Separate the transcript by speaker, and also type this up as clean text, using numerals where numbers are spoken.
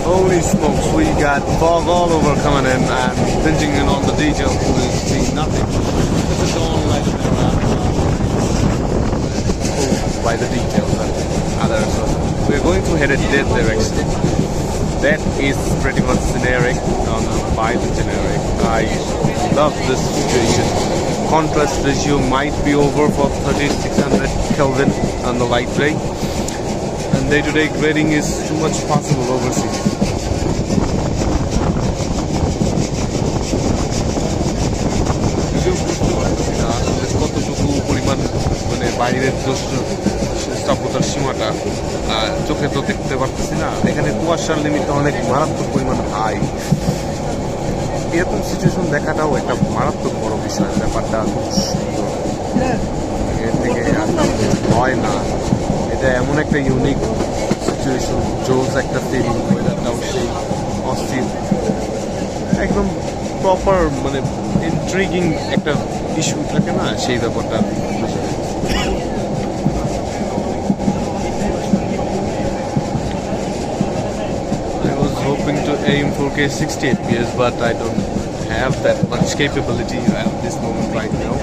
Speaker 1: Holy smokes, we got fog all over coming in and pinching in on the details. We see nothing. This is all like by the details and others. So we're going to head in that direction. That is pretty much generic by the generic. I love this situation. Contrast ratio might be over for 3600 Kelvin on the light ray. And day-to-day grading is too much possible overseas. কতটুকু পরিমাণ মানে বাইরের স্থাপতার সীমাটা চোখে তো দেখতে পারতেছি না। এখানে কুয়াশার লিমিটটা অনেক মারাত্মক পরিমাণ হাই। এরকম সিচুয়েশন দেখাটাও একটা মারাত্মক বড় বিষয়। ব্যাপারটা খুব সুন্দর, এর থেকে হয় না। এটা এমন একটা ইউনিক সিচুয়েশন, জোস একটা ফিলিং, ওয়েদারটাও সেই অস্থির, একদম প্রপার মানে ইন্ট্রিগিং একটা ইস্যু থাকে না, সেই ব্যাপারটা। I was hoping to aim for 4K 60 FPS, but I don't have that much capability at this moment right now.